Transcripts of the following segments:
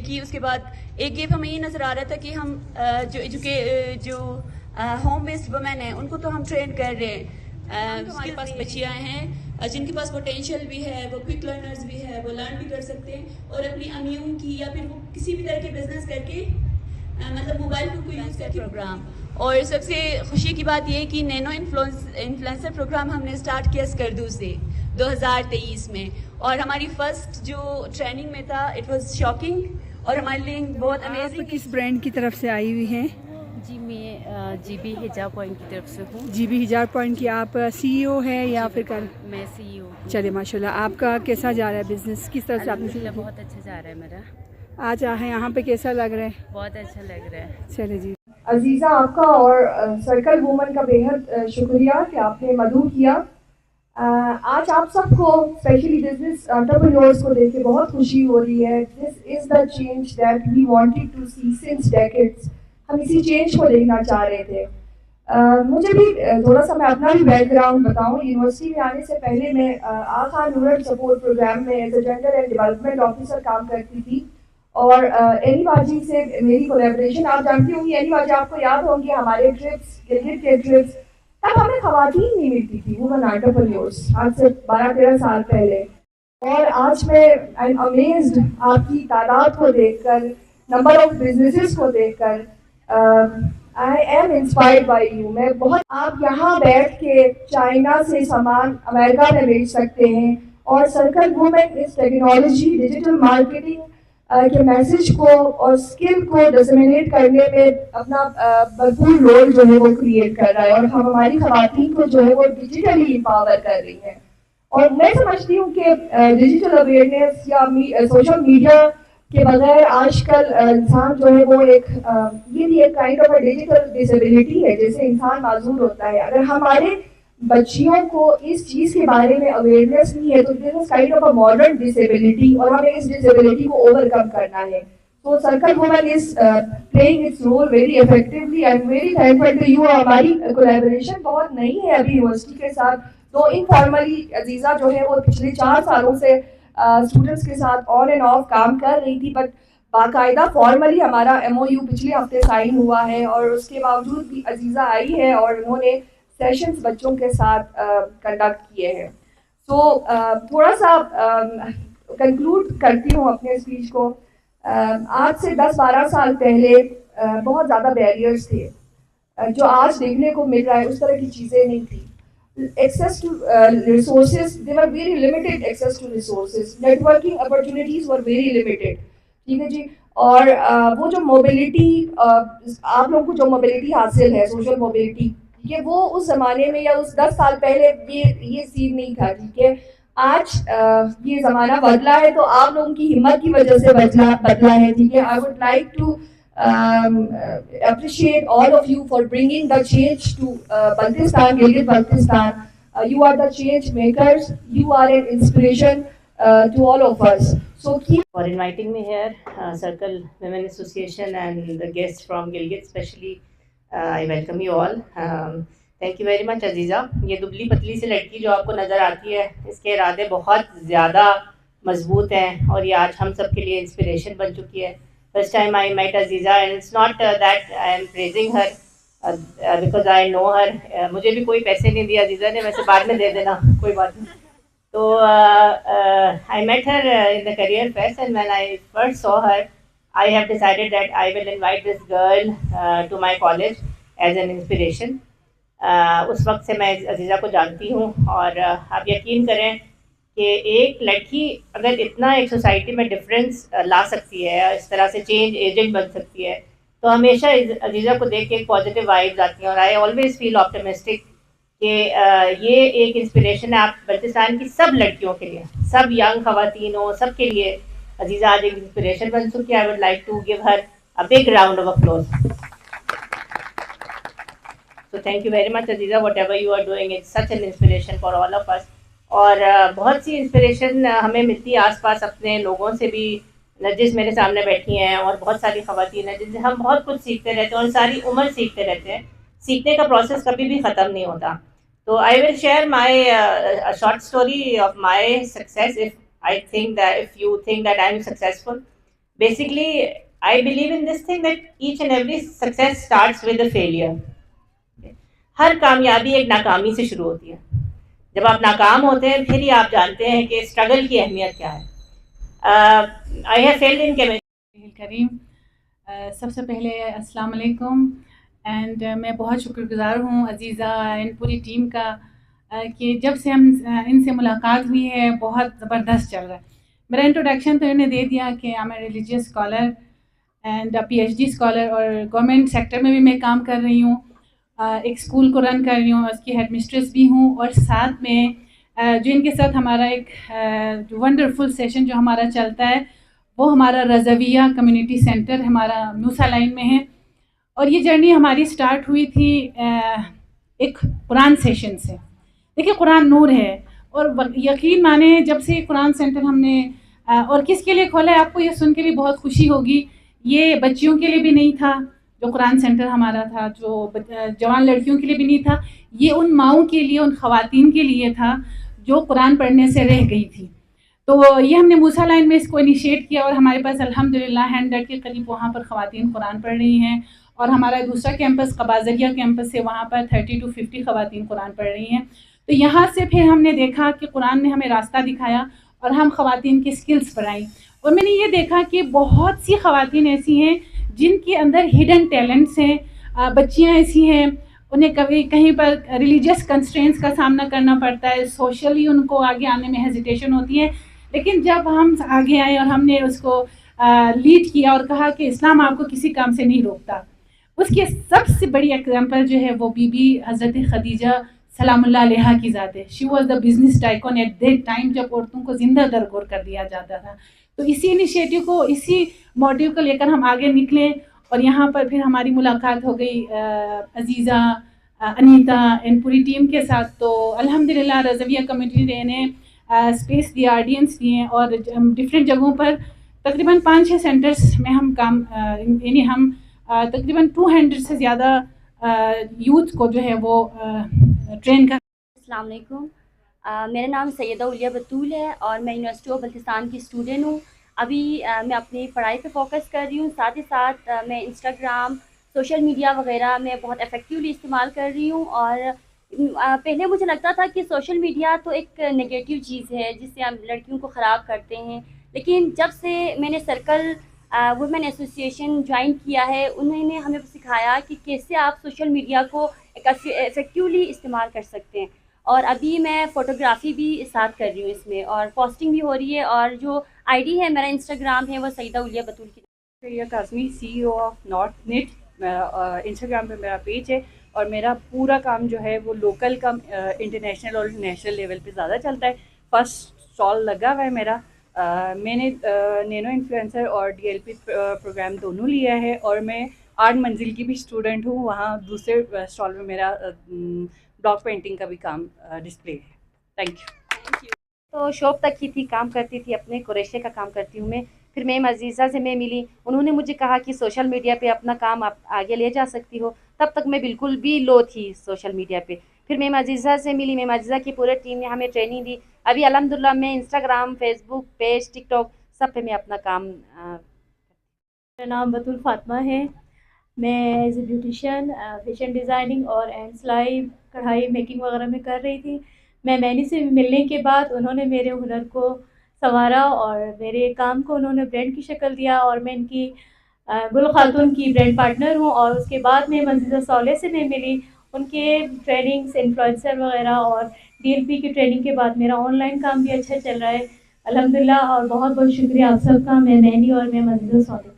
کی. اس کے بعد ایک گیپ ہمیں یہ نظر آ رہا تھا کہ ہم جو ہوم بیسڈ وومین ہیں ان کو تو ہم ٹرین کر رہے ہیں. ہمارے پاس بچیاں ہیں جن کے پاس پوٹینشیل بھی ہے, وہ کوئک لرنرز بھی ہے, وہ لرن بھی کر سکتے ہیں اور اپنی امیون کی یا پھر وہ کسی بھی طرح کے بزنس کر کے مطلب موبائل فون کو یوز کر کے پروگرام. اور سب سے خوشی کی بات یہ ہے کہ نینو انفلوئنسر پروگرام ہم نے اسٹارٹ کیا اسکردو سے 2023 میں, اور ہماری فرسٹ جو ٹریننگ میں تھا اٹ واز شاکنگ اور ہمارے لیے بہت امیزنگ. آپ کس برانڈ کی طرف سے آئی ہوئی ہیں؟ جی میں جی بی حجاب پوائنٹ کی طرف سے ہوں. جی بی حجاب پوائنٹ کی آپ سی ای او ہے یا پھر میں سی ای او. چلے ماشاء اللہ. آپ کا کیسا جا رہا ہے بزنس, کس طرح سے آپ نے؟ بہت اچھا جا رہا ہے میرا. آج آئے یہاں پہ کیسا لگ رہا ہے؟ بہت اچھا لگ رہا ہے. چلے جی. عزیزہ آپ کا اور سرکل وومن کا بےحد شکریہ کہ آپ نے مدعو کیا. آج آپ سب کو اسپیشلی بزنس انٹرپرینورس کو دیکھ کے بہت خوشی ہو رہی ہے. This is the change that we wanted to see since decades. ہم اسی چینج کو دیکھنا چاہ رہے تھے. مجھے بھی تھوڑا سا میں اپنا بھی بیک گراؤنڈ بتاؤں. یونیورسٹی میں آنے سے پہلے میں آقا رورل سپورٹ پروگرام میں as a gender and development officer کام کرتی تھی, اور اینی باجی سے میری کولیبریشن آپ جانتی ہوں گی. اینی باجی آپ کو یاد ہوں گی ہمارے ٹرپس, گلگت کے ٹرپس, تب ہمیں خواتین نہیں ملتی تھی وومن انٹرپرینیورس, آج سے 12-13 سال پہلے. اور آج میں آئی ایم امیزڈ آپ کی تعداد کو دیکھ کر, نمبر آف بزنسز کو دیکھ کر. I am inspired by you. میں بہت, آپ یہاں بیٹھ کے چائنا سے سامان امریکہ میں بیچ سکتے ہیں, اور سرکل وومن اس ٹیکنالوجی ڈیجیٹل مارکیٹنگ کے میسج کو اور اسکل کو ڈسمینیٹ کرنے میں اپنا بھرپور رول جو ہے وہ کریٹ کر رہا ہے, اور ہم ہماری خواتین کو جو ہے وہ ڈیجیٹلی امپاور کر رہی ہیں. اور میں سمجھتی ہوں کہ ڈیجیٹل اویئرنیس یا سوشل میڈیا کے بغیر آج کل انسان جو ہے وہ ایک یہ بھی ایک کائنڈ آف ڈیجیٹل ڈسیبلٹی ہے, جیسے انسان معذور ہوتا ہے. اگر ہمارے بچیوں کو اس چیز کے بارے میں اویئرنیس نہیں ہے تو this is kind of a modern disability, اور ہمیں اس ڈسیبلٹی کو اوور کم کرنا ہے. تو circle women is playing its role very effectively. I am very thankful to you. ہماری کولیبریشن بہت نئی ہے ابھی یونیورسٹی کے ساتھ, تو انفارملی عزیزہ جو ہے وہ پچھلے 4 سالوں سے اسٹوڈنٹس کے ساتھ آن اینڈ آف کام کر رہی تھی, بٹ باقاعدہ فارملی ہمارا ایم او یو پچھلے ہفتے سائن ہوا ہے, اور اس کے باوجود بھی عزیزہ آئی ہے اور انہوں نے سیشنز بچوں کے ساتھ کنڈکٹ کیے ہیں. سو تھوڑا سا کنکلوڈ کرتی ہوں اپنے اسپیچ کو. آج سے 10-12 سال پہلے بہت زیادہ بیریئرز تھے, جو آج دیکھنے کو مل رہا ہے اس طرح کی چیزیں نہیں تھیں. Access to resources, they were very limited access to resources. Networking opportunities were very limited. ٹھیک ہے جی. اور وہ جو موبلٹی, آپ لوگوں کو جو موبلٹی حاصل ہے, سوشل موبلٹی, ٹھیک ہے, وہ اس زمانے میں یا اس 10 سال پہلے یہ سین نہیں تھا. ٹھیک ہے, آج یہ زمانہ بدلا ہے تو آپ لوگوں کی ہمت کی وجہ سے بدلا ہے. ٹھیک ہے. I would like to appreciate all of you for bringing the change to Baltistan, Gilgit-Baltistan. You are the change makers. You are an inspiration to all of us. So keep For inviting me here, Circle Women Association and the guests from Gilgit especially, I welcome you all. Thank you very much عزیزہ. یہ دبلی پتلی سی لڑکی جو آپ کو نظر آتی ہے, اس کے ارادے بہت زیادہ مضبوط ہیں, اور یہ آج ہم سب کے لیے انسپریشن بن چکی ہے. First time I met Aziza, and it's not that I am praising her because I know her. مجھے بھی کوئی پیسے نہیں دیا عزیزہ نے, ویسے بعد میں دے دینا, کوئی بات نہیں. تو I met her in the career fest, and when I first saw her, I have decided that I will invite this girl to my college as an inspiration. اس وقت سے میں عزیزہ کو جانتی ہوں, اور آپ یقین کریں کہ ایک لڑکی اگر اتنا ایک سوسائٹی میں ڈفرینس لا سکتی ہے, اس طرح سے چینج ایجنٹ بن سکتی ہے, تو ہمیشہ عزیزہ کو دیکھ کے ایک پازیٹیو وائبز آتی ہیں. اور آئی آلویز فیل آپٹمسٹک کہ یہ ایک انسپریشن ہے آپ بلتستان کی سب لڑکیوں کے لیے, سب ینگ خواتین ہوں, سب کے لیے عزیزہ آج ایک انسپریشن بن چکی ہے. I would like to give her a big round of applause. So thank you very much Aziza, whatever you are doing, it's such an inspiration for all of us. اور بہت سی انسپریشن ہمیں ملتی ہے آس پاس اپنے لوگوں سے بھی, نرجس میرے سامنے بیٹھی ہیں, اور بہت ساری خواتین ہیں جن سے ہم بہت کچھ سیکھتے رہتے ہیں, اور ساری عمر سیکھتے رہتے ہیں. سیکھنے کا پروسیس کبھی بھی ختم نہیں ہوتا. تو I will share my short story of my success if you think that I am successful. Basically, I believe in this thing that each and every success starts with a failure. ہر کامیابی ایک ناکامی سے شروع ہوتی ہے. جب آپ ناکام ہوتے ہیں پھر ہی آپ جانتے ہیں کہ اسٹرگل کی اہمیت کیا ہے. I have failed in chemistry. کریم سب سے پہلے السلام علیکم. اینڈ میں بہت شکر گزار ہوں عزیزہ اینڈ پوری ٹیم کا کہ جب سے ہم ان سے ملاقات ہوئی ہے بہت زبردست چل رہا ہے. میرا انٹروڈکشن تو انہوں نے دے دیا کہ I am a religious scholar and P H D scholar, اور گورنمنٹ سیکٹر میں بھی میں کام کر رہی ہوں, ایک اسکول کو رن کر رہی ہوں, اس کی ہیڈ مسٹریس بھی ہوں, اور ساتھ میں جو ان کے ساتھ ہمارا ایک جو ونڈرفل سیشن جو ہمارا چلتا ہے وہ ہمارا رضویہ کمیونٹی سینٹر ہمارا موسیٰ لائن میں ہے. اور یہ جرنی ہماری سٹارٹ ہوئی تھی ایک قرآن سیشن سے. دیکھیے قرآن نور ہے, اور یقین مانیں جب سے قرآن سینٹر ہم نے اور کس کے لیے کھولا ہے آپ کو یہ سن کے بھی بہت خوشی ہوگی. یہ بچیوں کے لیے بھی نہیں تھا جو قرآن سینٹر ہمارا تھا, جو جوان لڑکیوں کے لیے بھی نہیں تھا, یہ ان ماؤں کے لیے, ان خواتین کے لیے تھا جو قرآن پڑھنے سے رہ گئی تھی. تو یہ ہم نے موسیٰ لائن میں اس کو انیشیٹ کیا, اور ہمارے پاس الحمدللہ 100 کے قریب وہاں پر خواتین قرآن پڑھ رہی ہیں, اور ہمارا دوسرا کیمپس قباذریہ کیمپس ہے, وہاں پر 30 to 50 خواتین قرآن پڑھ رہی ہیں. تو یہاں سے پھر ہم نے دیکھا کہ قرآن نے ہمیں راستہ دکھایا اور ہم خواتین کی سکلز بڑھائیں, اور میں نے یہ دیکھا کہ بہت سی خواتین ایسی ہیں جن کے اندر ہڈن ٹیلنٹس ہیں. بچیاں ایسی ہیں انہیں کبھی کہیں پر ریلیجیس کنسٹرینٹس کا سامنا کرنا پڑتا ہے, سوشلی ان کو آگے آنے میں ہیزیٹیشن ہوتی ہے, لیکن جب ہم آگے آئے اور ہم نے اس کو لیڈ کیا اور کہا کہ اسلام آپ کو کسی کام سے نہیں روکتا, اس کی سب سے بڑی ایگزامپل جو ہے وہ بی بی حضرت خدیجہ سلام اللہ علیہا کی ذات ہے. She was the business tycoon at that time جب عورتوں کو زندہ درگور کر دیا جاتا تھا. تو اسی انیشیٹو کو, اسی موٹیو کو لے کر ہم آگے نکلے, اور یہاں پر پھر ہماری ملاقات ہو گئی عزیزہ, انیتا اینڈ پوری ٹیم کے ساتھ. تو الحمدللہ رضویہ کمیونٹی نے انہیں اسپیس دیا, آڈینس دیے, اور ڈفرینٹ جگہوں پر تقریباً 5-6 سینٹرز میں ہم کام, یعنی ہم تقریباً 200 سے زیادہ یوتھ کو جو ہے وہ ٹرین کر. السلام علیکم, میرا نام سیدہ علیہ بطول ہے اور میں یونیورسٹی آف بلتستان کی اسٹوڈنٹ ہوں. ابھی میں اپنی پڑھائی پہ فوکس کر رہی ہوں, ساتھ ہی ساتھ میں انسٹاگرام, سوشل میڈیا وغیرہ میں بہت افیکٹولی استعمال کر رہی ہوں. اور پہلے مجھے لگتا تھا کہ سوشل میڈیا تو ایک نگیٹیو چیز ہے جس سے ہم لڑکیوں کو خراب کرتے ہیں, لیکن جب سے میں نے سرکل وومن ایسوسیشن جوائن کیا ہے, انہوں نے ہمیں سکھایا کہ کیسے آپ سوشل میڈیا کو ایک افیکٹولی استعمال کر سکتے ہیں. اور ابھی میں فوٹوگرافی بھی ساتھ کر رہی ہوں اس میں, اور پوسٹنگ بھی ہو رہی ہے, اور جو آئی ڈی ہے میرا انسٹاگرام ہے وہ سیدہ علیہ بطول کی. Sharia Kazmi, C E O of north net, Instagram پہ میرا پیج ہے, اور میرا پورا کام جو ہے وہ لوکل کا انٹرنیشنل اور نیشنل لیول پہ زیادہ چلتا ہے. فرسٹ اسٹال لگا ہوا ہے میرا, میں نے نینو انفلوئنسر اور ڈی ایل پی پروگرام دونوں لیا ہے, اور میں 8 منزل کی بھی اسٹوڈنٹ ہوں. وہاں دوسرے اسٹال میں میرا بلاک پینٹنگ کا بھی کام ڈسپلے ہے. Thank you. تو شاپ تک کی تھی, کام کرتی تھی, اپنے کریشے کا کام کرتی ہوں میں. پھر میم عزیزہ سے میں ملی, انہوں نے مجھے کہا کہ سوشل میڈیا پہ اپنا کام آپ آگے لے جا سکتی ہو. تب تک میں بالکل بھی لو تھی سوشل میڈیا پہ. پھر میم عزیزہ سے ملی, میم عزیزہ کی پورے ٹیم نے ہمیں ٹریننگ دی. ابھی الحمدللہ میں انسٹاگرام, فیس بک پیج, ٹک ٹاک سب پہ میں اپنا کام. میرا نام بطول فاطمہ ہے. میں ایز اے بیوٹیشین فیشن ڈیزائننگ اور اینڈ سلائی کڑھائی میکنگ وغیرہ میں کر رہی تھی. میں مینی سے ملنے کے بعد انہوں نے میرے ہنر کو سنوارا اور میرے کام کو انہوں نے برانڈ کی شکل دیا, اور میں ان کی گل خاتون کی برانڈ پارٹنر ہوں. اور اس کے بعد میں منزل صالح سے میں ملی, ان کے ٹریننگس انفلوئنسر وغیرہ اور ڈی ایل پی کی ٹریننگ کے بعد میرا آن لائن کام بھی اچھا چل رہا ہے الحمدللہ. اور بہت بہت شکریہ آپ سب کا. میں مہندی اور میں منزل صالح.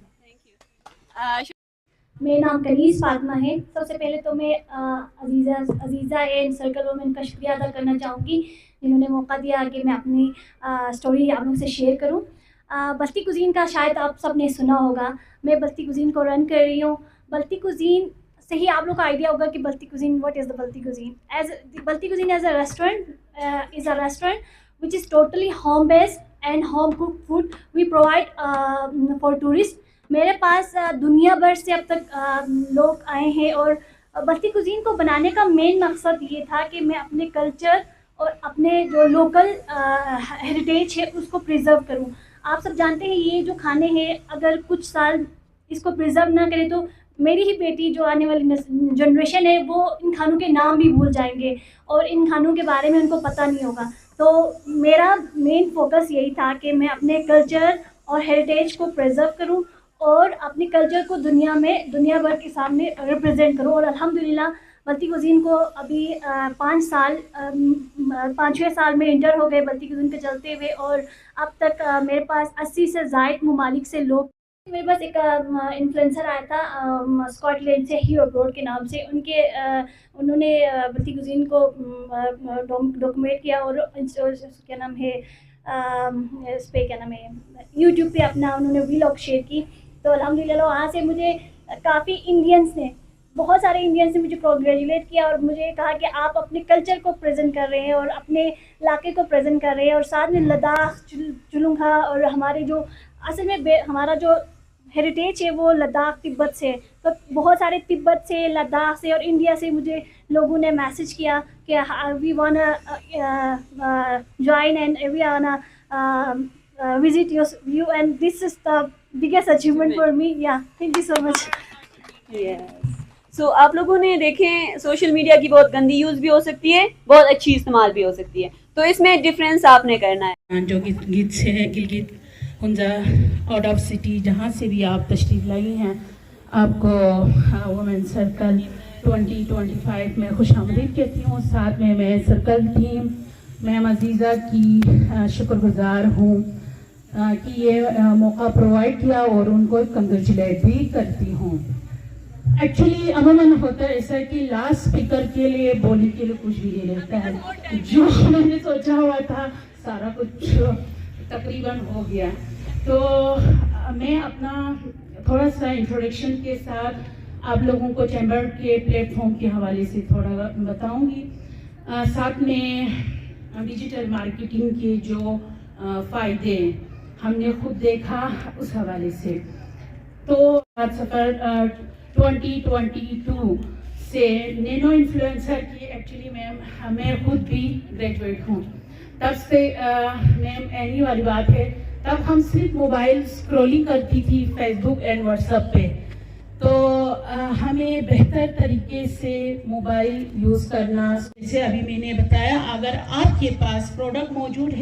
میرا نام کنیز فاطمہ ہے. سب سے پہلے تو میں عزیزہ اینڈ سرکل وومن کا شکریہ ادا کرنا چاہوں گی جنہوں نے موقع دیا کہ میں اپنی اسٹوری آپ لوگوں سے شیئر کروں. بستی کوزین کا شاید آپ سب نے سنا ہوگا. میں بستی کوزین کو رن کر رہی ہوں. بستی کوزین سے ہی آپ لوگ کا آئیڈیا ہوگا کہ بستی کوزین, واٹ از دا بستی کوزین. بستی cuisine as a restaurant is a restaurant which is totally home based and home cooked food we provide for tourists. میرے پاس دنیا بھر سے اب تک لوگ آئے ہیں, اور بستی کوزین کو بنانے کا مین مقصد یہ تھا کہ میں اپنے کلچر اور اپنے جو لوکل ہیریٹیج ہے اس کو پریزرو کروں. آپ سب جانتے ہیں یہ جو کھانے ہیں اگر کچھ سال اس کو پرزرو نہ کریں تو میری ہی بیٹی جو آنے والی جنریشن ہے وہ ان کھانوں کے نام بھی بھول جائیں گے اور ان کھانوں کے بارے میں ان کو پتہ نہیں ہوگا. تو میرا مین فوکس یہی تھا کہ میں اپنے کلچر اور ہیریٹیج کو پرزرو کروں اور اپنے کلچر کو دنیا بھر کے سامنے ریپرزینٹ کروں. اور الحمدللہ بلتی کوزین کو ابھی 5-6 سال میں انٹر ہو گئے بلتی کوزین کے چلتے ہوئے, اور اب تک میرے پاس 80 سے زائد ممالک سے لوگ. میرے پاس ایک انفلوئنسر آیا تھا اسکاٹ لینڈ سے, ہی ابروڈ کے نام سے. انہوں نے بلتی کوزین کو ڈاکومنٹ کیا اور کیا نام ہے اس پہ کیا نام ہے یوٹیوب پہ اپنا انہوں نے ولاگ شیئر کی. تو الحمدللہ وہاں سے مجھے کافی انڈینس نے, بہت سارے انڈینس نے مجھے کنگریچولیٹ کیا اور مجھے کہا کہ آپ اپنے کلچر کو پریزنٹ کر رہے ہیں اور اپنے علاقے کو پریزنٹ کر رہے ہیں. اور ساتھ میں لداخ, چلونگھا اور ہمارے جو اصل میں ہمارا جو ہیریٹیج ہے وہ لداخ تبت سے. تو بہت سارے تبت سے, لداخ سے اور انڈیا سے مجھے لوگوں نے میسج کیا کہ we want join and we want visit you and this is the biggest achievement for me. Yeah, thank you so much. سو آپ لوگوں نے دیکھیں سوشل میڈیا کی بہت گندی یوز بھی ہو سکتی ہے, بہت اچھی استعمال بھی ہو سکتی ہے, تو اس میں ڈفرینس آپ نے کرنا ہے. جو گلگت سے ہے, Gilgit Hunza out of city, جہاں سے بھی آپ تشریف لائی ہیں, آپ کو وومن سرکل 2025 میں خوش آمدید کہتی ہوں. ساتھ میں سرکل ٹیم میم عزیزہ کی شکر گزار ہوں کہ یہ موقع پرووائڈ کیا اور ان کو کنگریچولیٹ بھی کرتی ہوں. ایکچولی عموماً ہوتا ہے ایسا کہ لاسٹ اسپیکر کے لیے بولنے کے لیے کچھ بھی نہیں رہتا ہے. جو میں نے سوچا ہوا تھا سارا کچھ تقریباً ہو گیا. تو میں اپنا تھوڑا سا انٹروڈکشن کے ساتھ آپ لوگوں کو چیمبر کے پلیٹ فارم کے حوالے سے تھوڑا بتاؤں گی. ساتھ میں ڈیجیٹل مارکیٹنگ کے جو فائدے ہم نے خود دیکھا اس حوالے سے. تو سفر 2022 سے نینو انفلوئنسر کی ایکچولی میں خود بھی گریجویٹ ہوں. تب سے میم اینی والی بات ہے, تب ہم صرف موبائل اسکرولنگ کرتی تھی Facebook and WhatsApp پہ. تو ہمیں بہتر طریقے سے موبائل یوز کرنا, جیسے ابھی میں نے بتایا, اگر آپ کے پاس پروڈکٹ موجود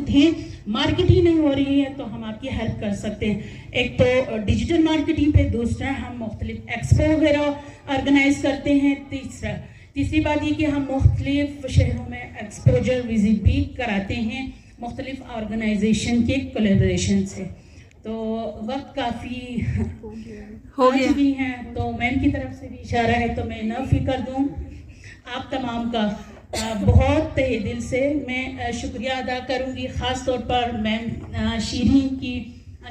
ہیں, مارکیٹنگ نہیں ہو رہی ہے, تو ہم آپ کی ہیلپ کر سکتے ہیں. ایک تو ڈیجیٹل مارکیٹنگ پہ, دوسرا ہم مختلف ایکسپو وغیرہ آرگنائز کرتے ہیں, تیسری بات یہ کہ ہم مختلف شہروں میں ایکسپوجر وزٹ بھی کراتے ہیں مختلف آرگنائزیشن کے کولیبریشن سے. تو وقت کافی ہو گیا بھی ہے, تو میم کی طرف سے بھی اشارہ ہے, تو میں نہ فکر دوں آپ تمام کا بہت تہہ دل سے میں شکریہ ادا کروں گی. خاص طور پر میم شیرین کی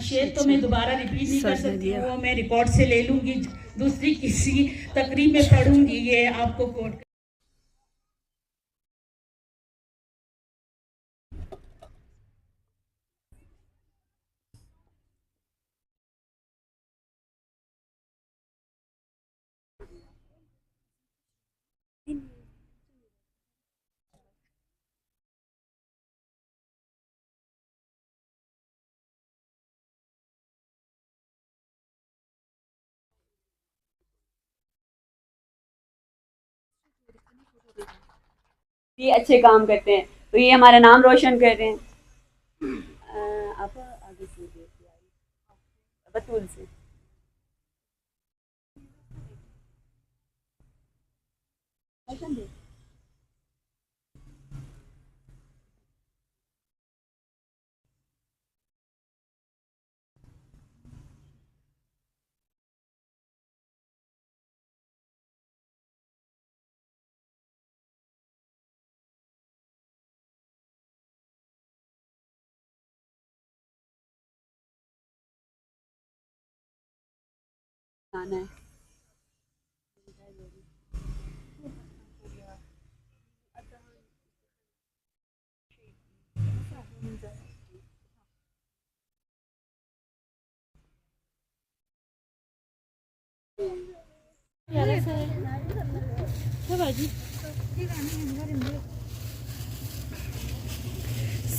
شعر تو میں دوبارہ ریپیٹ نہیں کر سکتی ہوں, وہ میں ریکارڈ سے لے لوں گی, دوسری کسی تقریب میں پڑھوں گی, یہ آپ کو کوٹ. یہ اچھے کام کرتے ہیں تو یہ ہمارا نام روشن کر رہے ہیں. آپ آگے سے بطول سے. آنا ہے.